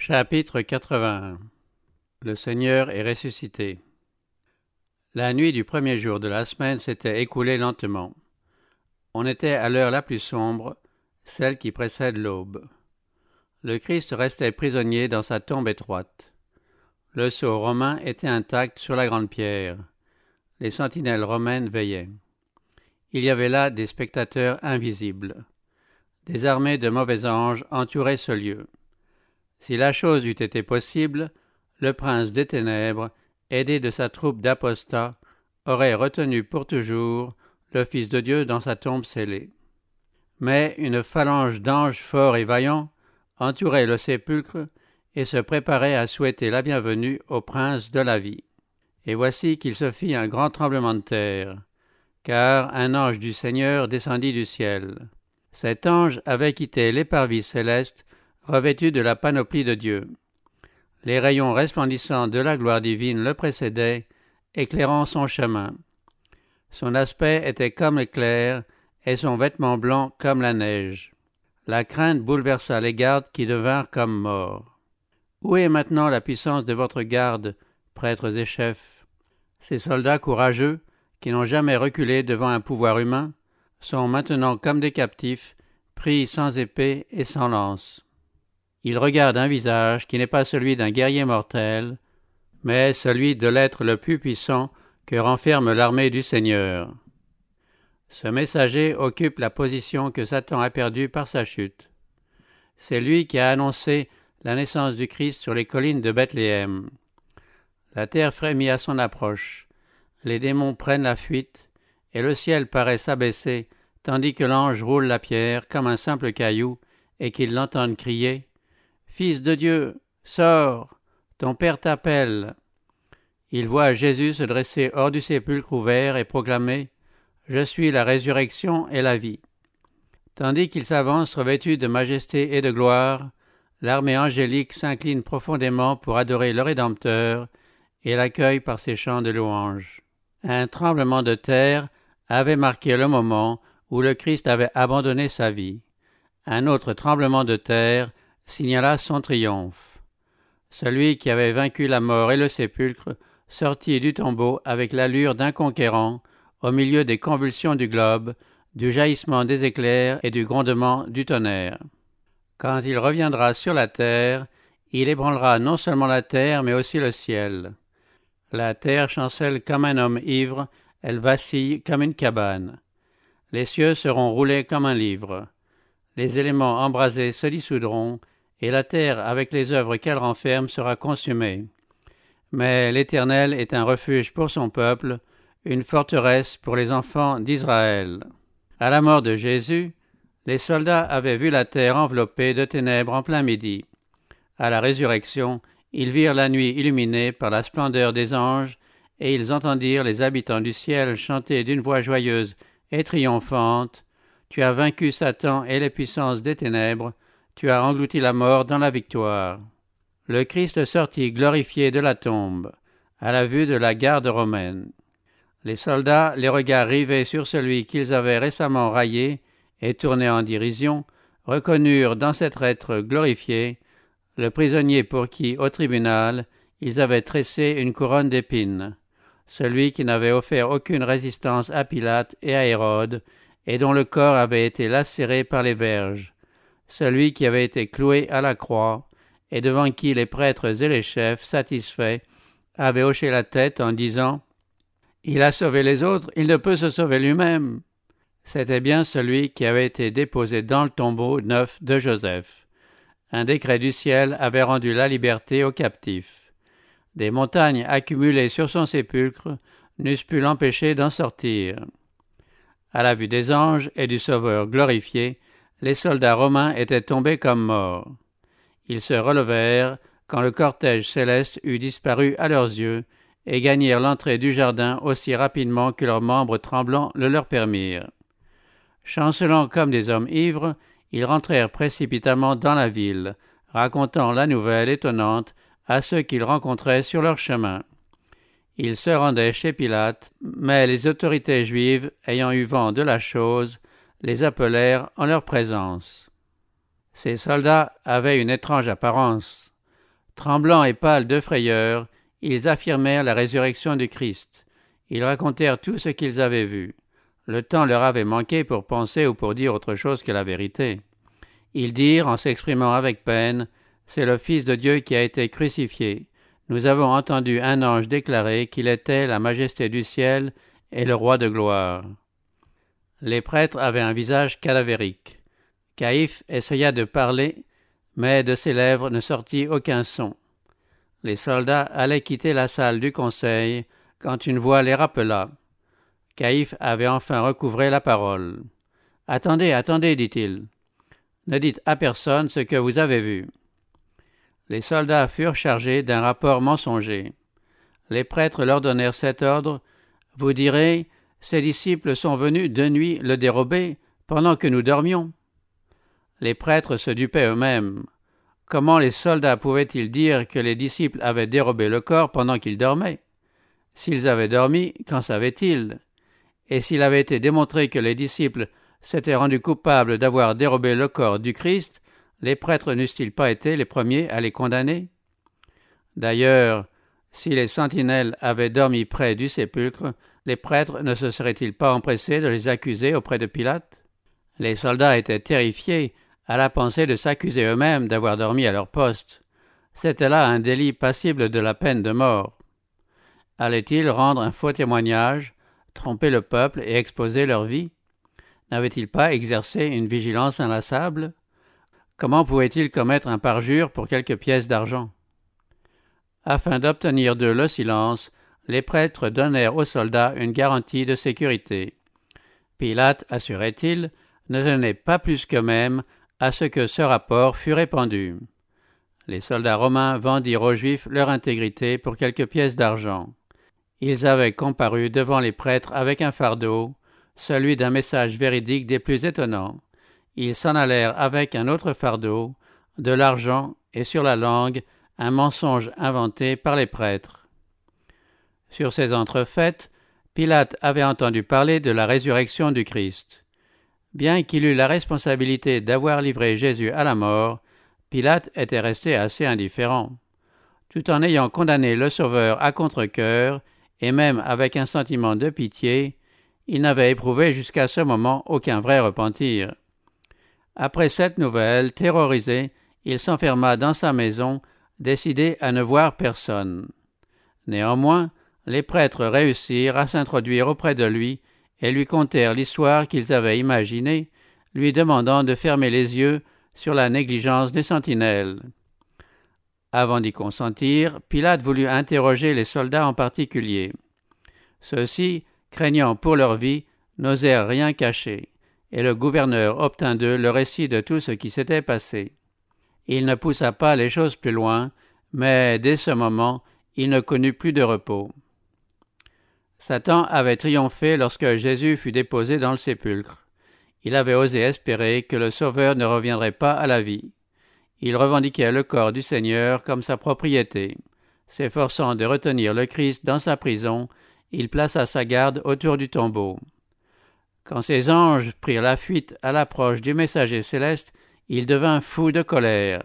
Chapitre 81. Le Seigneur est ressuscité. La nuit du premier jour de la semaine s'était écoulée lentement. On était à l'heure la plus sombre, celle qui précède l'aube. Le Christ restait prisonnier dans sa tombe étroite. Le sceau romain était intact sur la grande pierre. Les sentinelles romaines veillaient. Il y avait là des spectateurs invisibles. Des armées de mauvais anges entouraient ce lieu. Si la chose eût été possible, le prince des ténèbres, aidé de sa troupe d'apostats, aurait retenu pour toujours le Fils de Dieu dans sa tombe scellée. Mais une phalange d'anges forts et vaillants entourait le sépulcre et se préparait à souhaiter la bienvenue au prince de la vie. Et voici qu'il se fit un grand tremblement de terre, car un ange du Seigneur descendit du ciel. Cet ange avait quitté les parvis célestes revêtu de la panoplie de Dieu. Les rayons resplendissants de la gloire divine le précédaient, éclairant son chemin. Son aspect était comme l'éclair, et son vêtement blanc comme la neige. La crainte bouleversa les gardes qui devinrent comme morts. Où est maintenant la puissance de votre garde, prêtres et chefs? Ces soldats courageux, qui n'ont jamais reculé devant un pouvoir humain, sont maintenant comme des captifs, pris sans épée et sans lance. Il regarde un visage qui n'est pas celui d'un guerrier mortel, mais celui de l'être le plus puissant que renferme l'armée du Seigneur. Ce messager occupe la position que Satan a perdue par sa chute. C'est lui qui a annoncé la naissance du Christ sur les collines de Bethléem. La terre frémit à son approche, les démons prennent la fuite, et le ciel paraît s'abaisser, tandis que l'ange roule la pierre comme un simple caillou, et qu'ils l'entendent crier « Fils de Dieu, sors, ton Père t'appelle !» Il voit Jésus se dresser hors du sépulcre ouvert et proclamer « Je suis la résurrection et la vie ». Tandis qu'il s'avance revêtu de majesté et de gloire, l'armée angélique s'incline profondément pour adorer le Rédempteur et l'accueille par ses chants de louange. Un tremblement de terre avait marqué le moment où le Christ avait abandonné sa vie. Un autre tremblement de terre signala son triomphe. Celui qui avait vaincu la mort et le sépulcre sortit du tombeau avec l'allure d'un conquérant, au milieu des convulsions du globe, du jaillissement des éclairs et du grondement du tonnerre. Quand il reviendra sur la terre, il ébranlera non seulement la terre, mais aussi le ciel. La terre chancelle comme un homme ivre, elle vacille comme une cabane. Les cieux seront roulés comme un livre. Les éléments embrasés se dissoudront, et la terre, avec les œuvres qu'elle renferme, sera consumée. Mais l'Éternel est un refuge pour son peuple, une forteresse pour les enfants d'Israël. À la mort de Jésus, les soldats avaient vu la terre enveloppée de ténèbres en plein midi. À la résurrection, ils virent la nuit illuminée par la splendeur des anges, et ils entendirent les habitants du ciel chanter d'une voix joyeuse et triomphante « Tu as vaincu Satan et les puissances des ténèbres, tu as englouti la mort dans la victoire. » Le Christ sortit glorifié de la tombe, à la vue de la garde romaine. Les soldats, les regards rivés sur celui qu'ils avaient récemment raillé et tourné en dérision, reconnurent dans cet être glorifié le prisonnier pour qui, au tribunal, ils avaient tressé une couronne d'épines, celui qui n'avait offert aucune résistance à Pilate et à Hérode, et dont le corps avait été lacéré par les verges, celui qui avait été cloué à la croix, et devant qui les prêtres et les chefs, satisfaits, avaient hoché la tête en disant « Il a sauvé les autres, il ne peut se sauver lui-même !» C'était bien celui qui avait été déposé dans le tombeau neuf de Joseph. Un décret du ciel avait rendu la liberté aux captifs. Des montagnes accumulées sur son sépulcre n'eussent pu l'empêcher d'en sortir. À la vue des anges et du Sauveur glorifié, les soldats romains étaient tombés comme morts. Ils se relevèrent quand le cortège céleste eut disparu à leurs yeux et gagnèrent l'entrée du jardin aussi rapidement que leurs membres tremblants le leur permirent. Chancelant comme des hommes ivres, ils rentrèrent précipitamment dans la ville, racontant la nouvelle étonnante à ceux qu'ils rencontraient sur leur chemin. Ils se rendaient chez Pilate, mais les autorités juives, ayant eu vent de la chose, les appelèrent en leur présence. Ces soldats avaient une étrange apparence. Tremblants et pâles de frayeur, ils affirmèrent la résurrection du Christ. Ils racontèrent tout ce qu'ils avaient vu. Le temps leur avait manqué pour penser ou pour dire autre chose que la vérité. Ils dirent, en s'exprimant avec peine, « C'est le Fils de Dieu qui a été crucifié. Nous avons entendu un ange déclarer qu'il était la majesté du ciel et le roi de gloire. » Les prêtres avaient un visage cadavérique. Caïphe essaya de parler, mais de ses lèvres ne sortit aucun son. Les soldats allaient quitter la salle du conseil quand une voix les rappela. Caïphe avait enfin recouvré la parole. « Attendez, attendez, dit-il. Ne dites à personne ce que vous avez vu. » Les soldats furent chargés d'un rapport mensonger. Les prêtres leur donnèrent cet ordre. « Vous direz, ses disciples sont venus de nuit le dérober pendant que nous dormions. » Les prêtres se dupaient eux-mêmes. Comment les soldats pouvaient-ils dire que les disciples avaient dérobé le corps pendant qu'ils dormaient? S'ils avaient dormi, qu'en savaient-ils? Et s'il avait été démontré que les disciples s'étaient rendus coupables d'avoir dérobé le corps du Christ, les prêtres n'eussent-ils pas été les premiers à les condamner? D'ailleurs, si les sentinelles avaient dormi près du sépulcre, les prêtres ne se seraient-ils pas empressés de les accuser auprès de Pilate? Les soldats étaient terrifiés à la pensée de s'accuser eux-mêmes d'avoir dormi à leur poste. C'était là un délit passible de la peine de mort. Allaient-ils rendre un faux témoignage, tromper le peuple et exposer leur vie? N'avaient-ils pas exercé une vigilance inlassable? Comment pouvaient-ils commettre un parjure pour quelques pièces d'argent? Afin d'obtenir d'eux le silence, les prêtres donnèrent aux soldats une garantie de sécurité. Pilate, assurait-il, ne tenait pas plus qu'eux-mêmes à ce que ce rapport fût répandu. Les soldats romains vendirent aux Juifs leur intégrité pour quelques pièces d'argent. Ils avaient comparu devant les prêtres avec un fardeau, celui d'un message véridique des plus étonnants. Ils s'en allèrent avec un autre fardeau, de l'argent et sur la langue un mensonge inventé par les prêtres. Sur ces entrefaites, Pilate avait entendu parler de la résurrection du Christ. Bien qu'il eût la responsabilité d'avoir livré Jésus à la mort, Pilate était resté assez indifférent. Tout en ayant condamné le Sauveur à contre-cœur, et même avec un sentiment de pitié, il n'avait éprouvé jusqu'à ce moment aucun vrai repentir. Après cette nouvelle, terrorisé, il s'enferma dans sa maison, décidé à ne voir personne. Néanmoins, les prêtres réussirent à s'introduire auprès de lui et lui contèrent l'histoire qu'ils avaient imaginée, lui demandant de fermer les yeux sur la négligence des sentinelles. Avant d'y consentir, Pilate voulut interroger les soldats en particulier. Ceux-ci, craignant pour leur vie, n'osèrent rien cacher, et le gouverneur obtint d'eux le récit de tout ce qui s'était passé. Il ne poussa pas les choses plus loin, mais dès ce moment, il ne connut plus de repos. Satan avait triomphé lorsque Jésus fut déposé dans le sépulcre. Il avait osé espérer que le Sauveur ne reviendrait pas à la vie. Il revendiquait le corps du Seigneur comme sa propriété. S'efforçant de retenir le Christ dans sa prison, il plaça sa garde autour du tombeau. Quand ses anges prirent la fuite à l'approche du messager céleste, il devint fou de colère.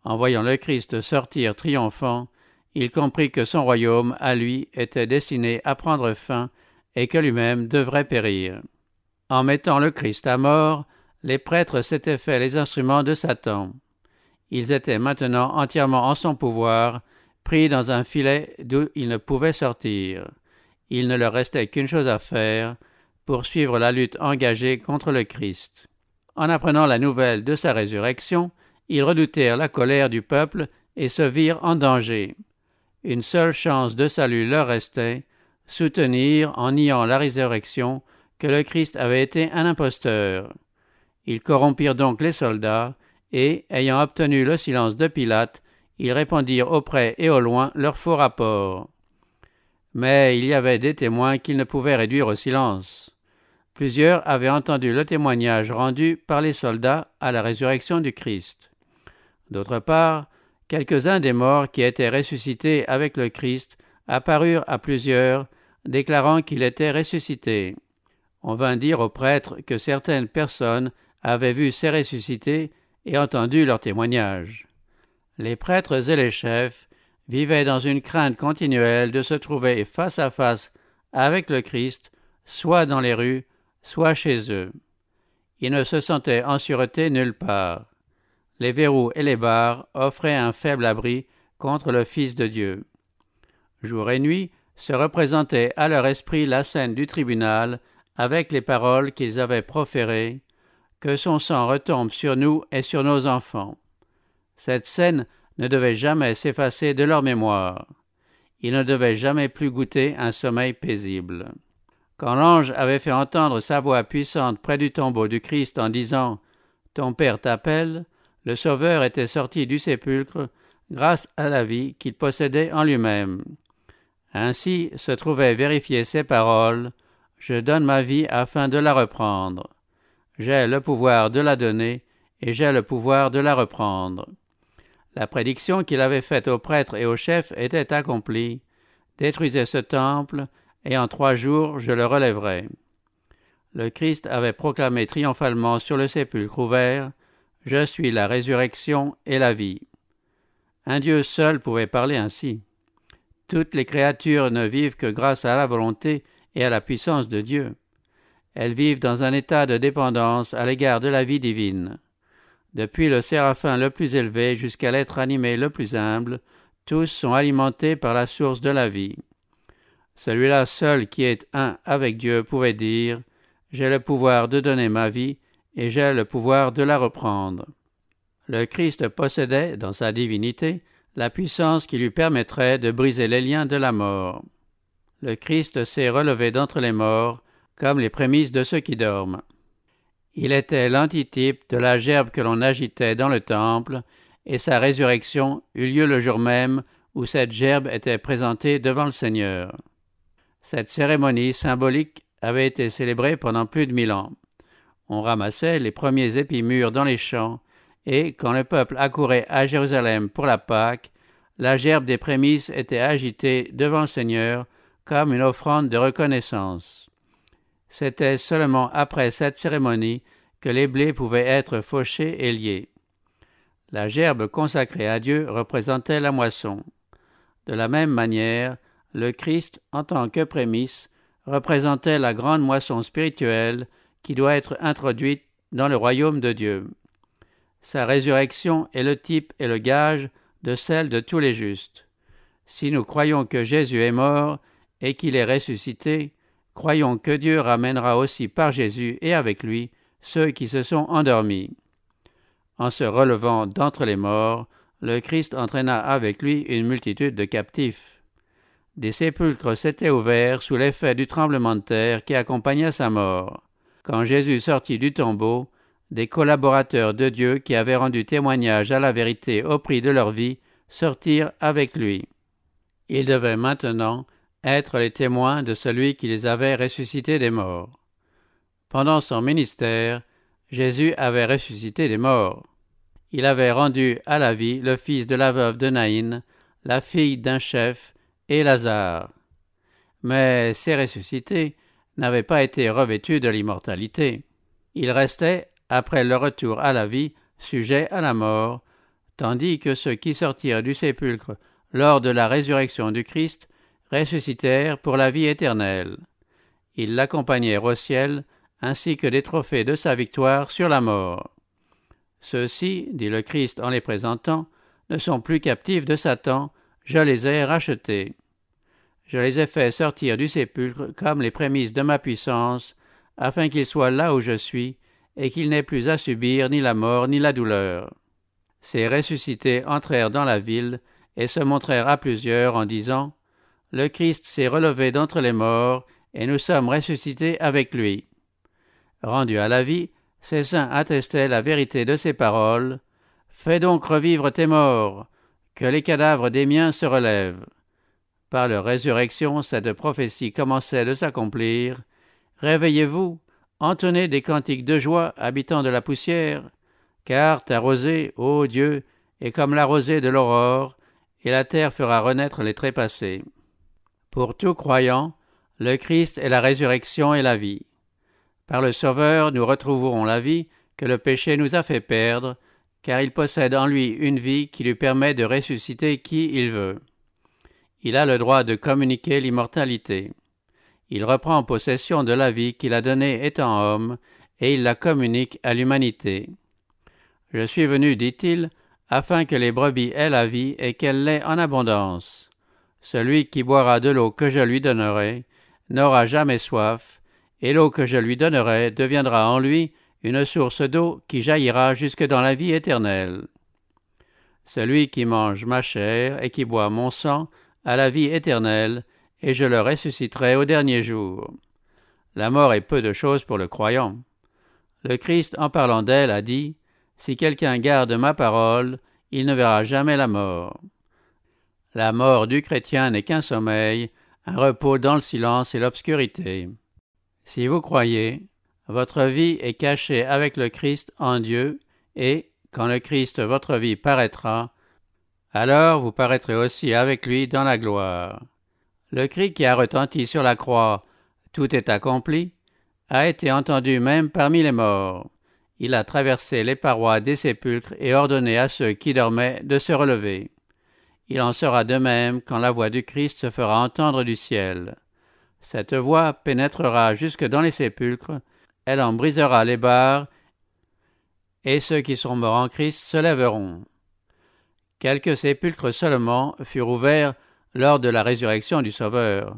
En voyant le Christ sortir triomphant, il comprit que son royaume, à lui, était destiné à prendre fin et que lui-même devrait périr. En mettant le Christ à mort, les prêtres s'étaient fait les instruments de Satan. Ils étaient maintenant entièrement en son pouvoir, pris dans un filet d'où ils ne pouvaient sortir. Il ne leur restait qu'une chose à faire, poursuivre la lutte engagée contre le Christ. En apprenant la nouvelle de sa résurrection, ils redoutèrent la colère du peuple et se virent en danger. Une seule chance de salut leur restait, soutenir, en niant la résurrection, que le Christ avait été un imposteur. Ils corrompirent donc les soldats, et, ayant obtenu le silence de Pilate, ils répandirent auprès et au loin leurs faux rapports. Mais il y avait des témoins qu'ils ne pouvaient réduire au silence. Plusieurs avaient entendu le témoignage rendu par les soldats à la résurrection du Christ. D'autre part, quelques-uns des morts qui étaient ressuscités avec le Christ apparurent à plusieurs, déclarant qu'il était ressuscité. On vint dire aux prêtres que certaines personnes avaient vu ces ressuscités et entendu leur témoignage. Les prêtres et les chefs vivaient dans une crainte continuelle de se trouver face à face avec le Christ, soit dans les rues, soit chez eux. Ils ne se sentaient en sûreté nulle part. Les verrous et les barres offraient un faible abri contre le Fils de Dieu. Jour et nuit se représentait à leur esprit la scène du tribunal avec les paroles qu'ils avaient proférées, « Que son sang retombe sur nous et sur nos enfants ». Cette scène ne devait jamais s'effacer de leur mémoire. Ils ne devaient jamais plus goûter un sommeil paisible. Quand l'ange avait fait entendre sa voix puissante près du tombeau du Christ en disant « Ton Père t'appelle », le Sauveur était sorti du sépulcre grâce à la vie qu'il possédait en lui-même. Ainsi se trouvaient vérifiées ces paroles « Je donne ma vie afin de la reprendre. J'ai le pouvoir de la donner et j'ai le pouvoir de la reprendre. » La prédiction qu'il avait faite aux prêtres et aux chefs était accomplie. « Détruisez ce temple, et en 3 jours je le relèverai. » Le Christ avait proclamé triomphalement sur le sépulcre ouvert « Je suis la résurrection et la vie. » Un Dieu seul pouvait parler ainsi. Toutes les créatures ne vivent que grâce à la volonté et à la puissance de Dieu. Elles vivent dans un état de dépendance à l'égard de la vie divine. Depuis le séraphin le plus élevé jusqu'à l'être animé le plus humble, tous sont alimentés par la source de la vie. Celui-là seul qui est un avec Dieu pouvait dire « J'ai le pouvoir de donner ma vie et j'ai le pouvoir de la reprendre. » Le Christ possédait, dans sa divinité, la puissance qui lui permettrait de briser les liens de la mort. Le Christ s'est relevé d'entre les morts, comme les prémices de ceux qui dorment. Il était l'antitype de la gerbe que l'on agitait dans le temple, et sa résurrection eut lieu le jour même où cette gerbe était présentée devant le Seigneur. Cette cérémonie symbolique avait été célébrée pendant plus de 1000 ans. On ramassait les premiers épis mûrs dans les champs, et quand le peuple accourait à Jérusalem pour la Pâque, la gerbe des prémices était agitée devant le Seigneur comme une offrande de reconnaissance. C'était seulement après cette cérémonie que les blés pouvaient être fauchés et liés. La gerbe consacrée à Dieu représentait la moisson. De la même manière, le Christ, en tant que prémisse, représentait la grande moisson spirituelle qui doit être introduite dans le royaume de Dieu. Sa résurrection est le type et le gage de celle de tous les justes. Si nous croyons que Jésus est mort et qu'il est ressuscité, croyons que Dieu ramènera aussi par Jésus et avec lui ceux qui se sont endormis. En se relevant d'entre les morts, le Christ entraîna avec lui une multitude de captifs. Des sépulcres s'étaient ouverts sous l'effet du tremblement de terre qui accompagnait sa mort. Quand Jésus sortit du tombeau, des collaborateurs de Dieu qui avaient rendu témoignage à la vérité au prix de leur vie sortirent avec lui. Ils devaient maintenant être les témoins de celui qui les avait ressuscités des morts. Pendant son ministère, Jésus avait ressuscité des morts. Il avait rendu à la vie le fils de la veuve de Naïn, la fille d'un chef, et Lazare. Mais ces ressuscités n'avaient pas été revêtus de l'immortalité. Ils restaient, après leur retour à la vie, sujets à la mort, tandis que ceux qui sortirent du sépulcre lors de la résurrection du Christ ressuscitèrent pour la vie éternelle. Ils l'accompagnèrent au ciel, ainsi que des trophées de sa victoire sur la mort. Ceux-ci, dit le Christ en les présentant, ne sont plus captifs de Satan, je les ai rachetés. Je les ai fait sortir du sépulcre comme les prémices de ma puissance, afin qu'ils soient là où je suis, et qu'ils n'aient plus à subir ni la mort ni la douleur. Ces ressuscités entrèrent dans la ville et se montrèrent à plusieurs en disant « Le Christ s'est relevé d'entre les morts, et nous sommes ressuscités avec lui. » Rendus à la vie, ces saints attestaient la vérité de ces paroles. « Fais donc revivre tes morts, que les cadavres des miens se relèvent. » Par leur résurrection, cette prophétie commençait de s'accomplir. « Réveillez-vous, entonnez des cantiques de joie, habitants de la poussière, car ta rosée, ô Dieu, est comme la rosée de l'aurore, et la terre fera renaître les trépassés. » Pour tout croyant, le Christ est la résurrection et la vie. Par le Sauveur, nous retrouverons la vie que le péché nous a fait perdre, car il possède en lui une vie qui lui permet de ressusciter qui il veut. Il a le droit de communiquer l'immortalité. Il reprend possession de la vie qu'il a donnée étant homme, et il la communique à l'humanité. « Je suis venu, dit-il, afin que les brebis aient la vie et qu'elle l'ait en abondance. Celui qui boira de l'eau que je lui donnerai n'aura jamais soif, et l'eau que je lui donnerai deviendra en lui une source d'eau qui jaillira jusque dans la vie éternelle. Celui qui mange ma chair et qui boit mon sang a la vie éternelle, et je le ressusciterai au dernier jour. » La mort est peu de chose pour le croyant. Le Christ, en parlant d'elle, a dit « Si quelqu'un garde ma parole, il ne verra jamais la mort. » La mort du chrétien n'est qu'un sommeil, un repos dans le silence et l'obscurité. Si vous croyez, votre vie est cachée avec le Christ en Dieu, et, quand le Christ votre vie paraîtra, alors vous paraîtrez aussi avec lui dans la gloire. Le cri qui a retenti sur la croix « Tout est accompli » a été entendu même parmi les morts. Il a traversé les parois des sépulcres et ordonné à ceux qui dormaient de se relever. Il en sera de même quand la voix du Christ se fera entendre du ciel. Cette voix pénétrera jusque dans les sépulcres, elle en brisera les barres, et ceux qui sont morts en Christ se lèveront. Quelques sépulcres seulement furent ouverts lors de la résurrection du Sauveur.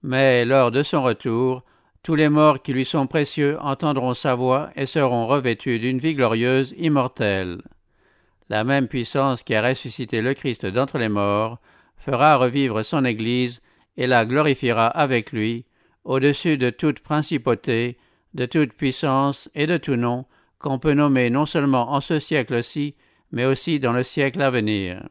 Mais lors de son retour, tous les morts qui lui sont précieux entendront sa voix et seront revêtus d'une vie glorieuse, immortelle. La même puissance qui a ressuscité le Christ d'entre les morts fera revivre son Église et la glorifiera avec lui, au-dessus de toute principauté, de toute puissance et de tout nom qu'on peut nommer non seulement en ce siècle-ci, mais aussi dans le siècle à venir.